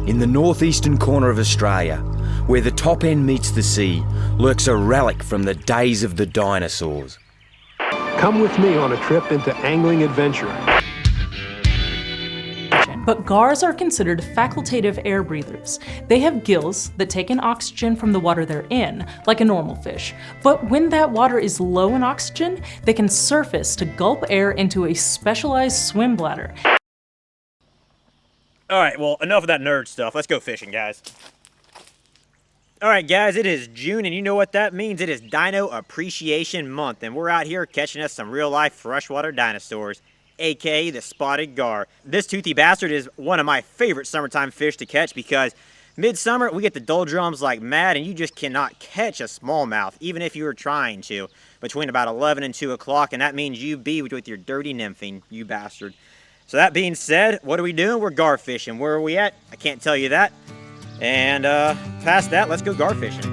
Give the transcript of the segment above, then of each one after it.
In the northeastern corner of Australia, where the top end meets the sea, lurks a relic from the days of the dinosaurs. Come with me on a trip into angling adventure. But gars are considered facultative air breathers. They have gills that take in oxygen from the water they're in, like a normal fish. But when that water is low in oxygen, they can surface to gulp air into a specialized swim bladder. All right, well, enough of that nerd stuff. Let's go fishing, guys. All right, guys, it is June, and you know what that means. It is Dino Appreciation Month, and we're out here catching us some real-life freshwater dinosaurs, aka the spotted gar. This toothy bastard is one of my favorite summertime fish to catch because midsummer, we get the doldrums like mad, and you just cannot catch a smallmouth, even if you were trying to, between about 11 and 2 o'clock, and that means you be with your dirty nymphing, you bastard. So that being said, what are we doing? We're gar fishing. Where are we at? I can't tell you that. And past that, let's go gar fishing.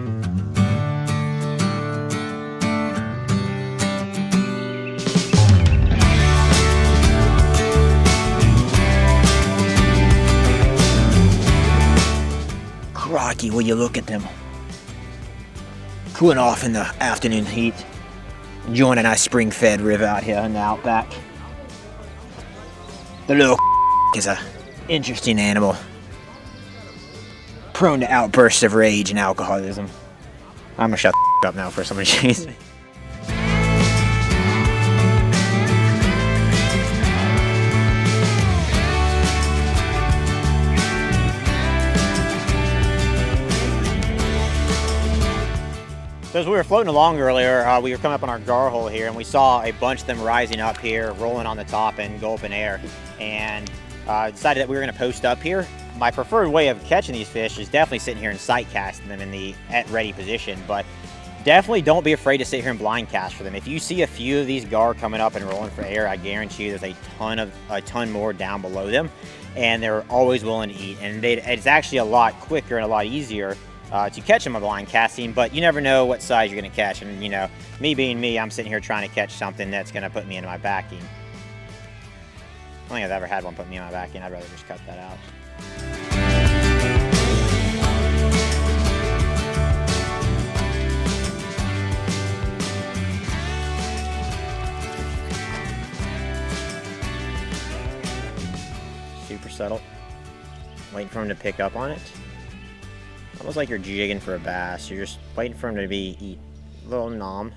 Crikey, will you look at them? Cooling off in the afternoon heat. Enjoying a nice spring-fed river out here in the outback. The little is a interesting animal, prone to outbursts of rage and alcoholism. I'm gonna shut the up now for someone to chase me. So as we were floating along earlier, we were coming up on our gar hole here, and we saw a bunch of them rising up here, rolling on the top and gulping air, and decided that we were going to post up here. My preferred way of catching these fish is definitely sitting here and sight casting them in the at ready position, but definitely don't be afraid to sit here and blind cast for them. If you see a few of these gar coming up and rolling for air, I guarantee you there's a ton more down below them, and they're always willing to eat. And it's actually a lot quicker and a lot easier to catch them by blind casting, but you never know what size you're going to catch. And you know, me being me, I'm sitting here trying to catch something that's going to put me into my backing. I don't think I've ever had one put me in my backing. I'd rather just cut that out. Super subtle. Waiting for him to pick up on it. Almost like you're jigging for a bass. You're just waiting for him to eat a little nom.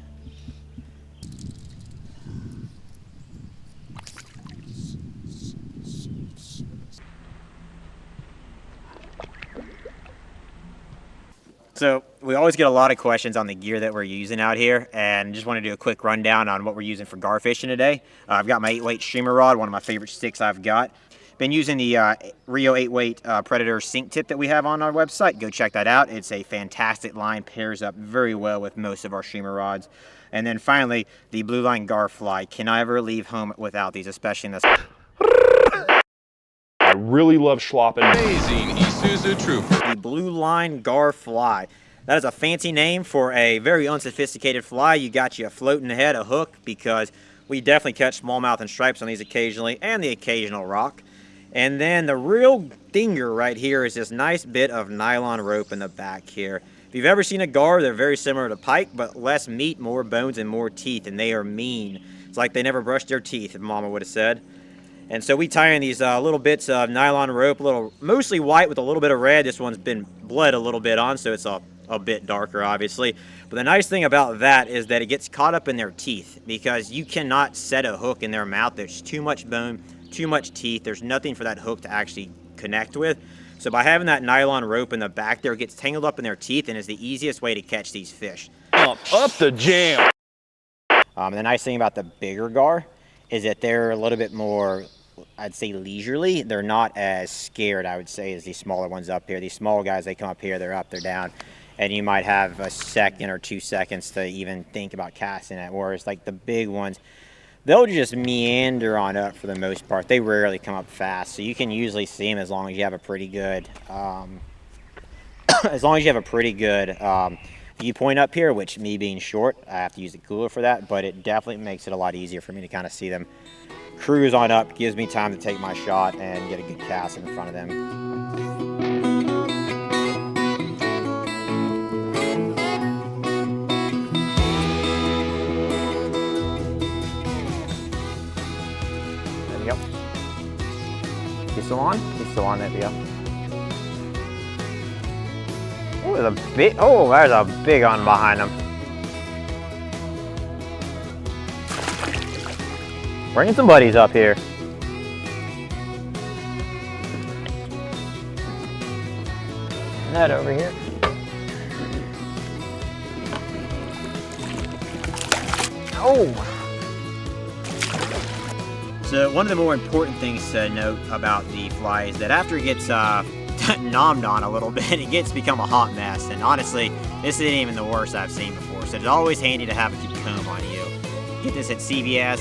So we always get a lot of questions on the gear that we're using out here, and just want to do a quick rundown on what we're using for gar fishing today. I've got my 8-weight streamer rod, one of my favorite sticks I've got. Been using the Rio 8-weight Predator sink tip that we have on our website. Go check that out. It's a fantastic line, pairs up very well with most of our streamer rods. And then finally, the Blue Line Gar Fly. Can I ever leave home without these, especially in this? I really love schlopping. Amazing Isuzu Trooper. The Blue Line Gar Fly. That is a fancy name for a very unsophisticated fly. You got you floating ahead, a hook, because we definitely catch smallmouth and stripes on these occasionally, and the occasional rock. And then the real dinger right here is this nice bit of nylon rope in the back here. If you've ever seen a gar, they're very similar to pike, but less meat, more bones, and more teeth, and they are mean. It's like they never brushed their teeth, if Mama would have said. And so we tie in these little bits of nylon rope, mostly white with a little bit of red. This one's been bled a little bit on, so it's a bit darker, obviously. But the nice thing about that is that it gets caught up in their teeth, because you cannot set a hook in their mouth. There's too much bone, too much teeth. There's nothing for that hook to actually connect with. So by having that nylon rope in the back there, it gets tangled up in their teeth and is the easiest way to catch these fish. Up the jam. The nice thing about the bigger gar is that they're a little bit more, I'd say, leisurely. They're not as scared, I would say, as these smaller ones up here. These small guys, they come up here, they're up, they're down, and you might have a second or 2 seconds to even think about casting it. Whereas like the big ones, they'll just meander on up for the most part. They rarely come up fast, so you can usually see them as long as you have a pretty good, viewpoint up here. Which, me being short, I have to use the cooler for that, but it definitely makes it a lot easier for me to kind of see them cruise on up. Gives me time to take my shot and get a good cast in front of them. You still on? He's still on, there we go. Oh, there's a big one behind him. Bringing some buddies up here. Net over here. Oh! So one of the more important things to note about the fly is that after it gets nommed on a little bit, it become a hot mess. And honestly, this isn't even the worst I've seen before. So it's always handy to have a keep comb on you. Get this at CVS,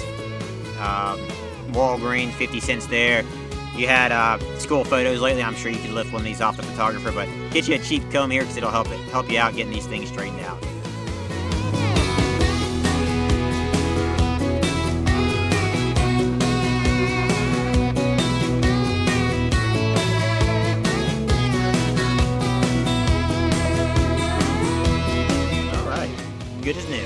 Walgreens, 50 cents there. You had school photos lately. I'm sure you could lift one of these off the photographer, but get you a cheap comb here because it'll help you out getting these things straightened out. All right, good as new.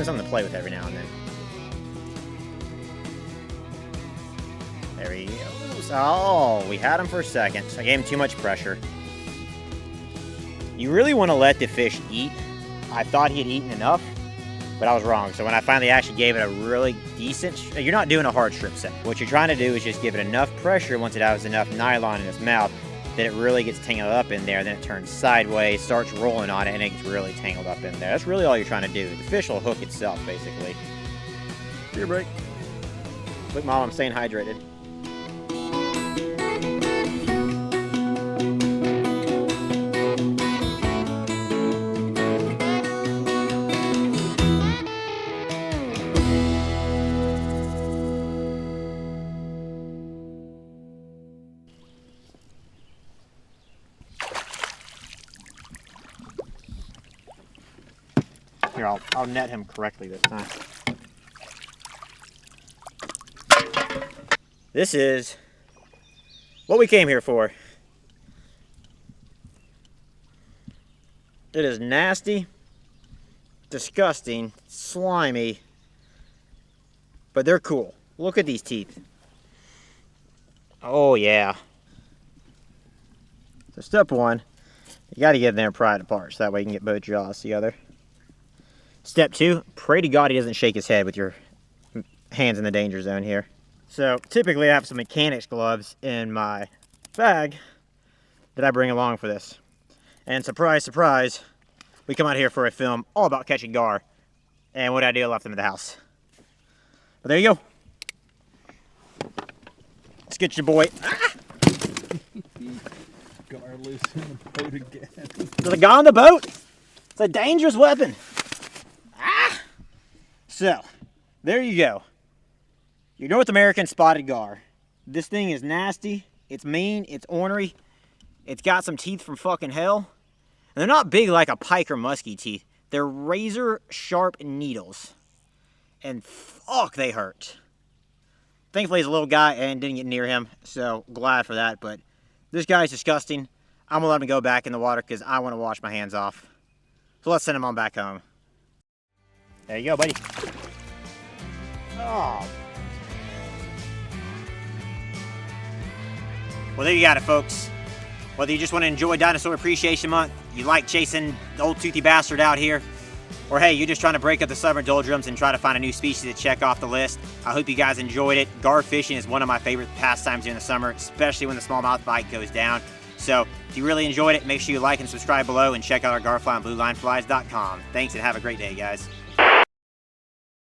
Something to play with every now and then. There he goes. Oh, we had him for a second. I gave him too much pressure. You really want to let the fish eat. I thought he had eaten enough, but I was wrong. So when I finally actually gave it a really decent, you're not doing a hard strip set. What you're trying to do is just give it enough pressure once it has enough nylon in its mouth that it really gets tangled up in there, then it turns sideways, starts rolling on it, and it gets really tangled up in there. That's really all you're trying to do. The fish will hook itself, basically. Beer break. Look, Mom, I'm staying hydrated. Here, I'll net him correctly this time. This is what we came here for. It is nasty, disgusting, slimy, but they're cool. Look at these teeth. Oh yeah. So step one, you got to get in there and pry it apart so that way you can get both jaws together. Step two, pray to God he doesn't shake his head with your hands in the danger zone here. So typically I have some mechanics gloves in my bag that I bring along for this. And surprise, surprise, we come out here for a film all about catching gar. And what did I do? I left them at the house. But there you go. Let's get your boy. Ah! Gar loose in the boat again. There's a gar on the boat? It's a dangerous weapon. So, there you go. Your North American spotted gar. This thing is nasty, it's mean, it's ornery, it's got some teeth from fucking hell. And they're not big like a pike or muskie teeth. They're razor sharp needles. And fuck, they hurt. Thankfully he's a little guy and didn't get near him, so glad for that. But this guy's disgusting. I'm gonna let him go back in the water because I want to wash my hands off. So let's send him on back home. There you go, buddy. Oh. Well, there you got it, folks. Whether you just want to enjoy Dinosaur Appreciation Month, you like chasing the old toothy bastard out here, or hey, you're just trying to break up the summer doldrums and try to find a new species to check off the list, I hope you guys enjoyed it. Gar fishing is one of my favorite pastimes during the summer, especially when the smallmouth bite goes down. So, if you really enjoyed it, make sure you like and subscribe below and check out our garfly on BlueLineFlies.com. Thanks and have a great day, guys.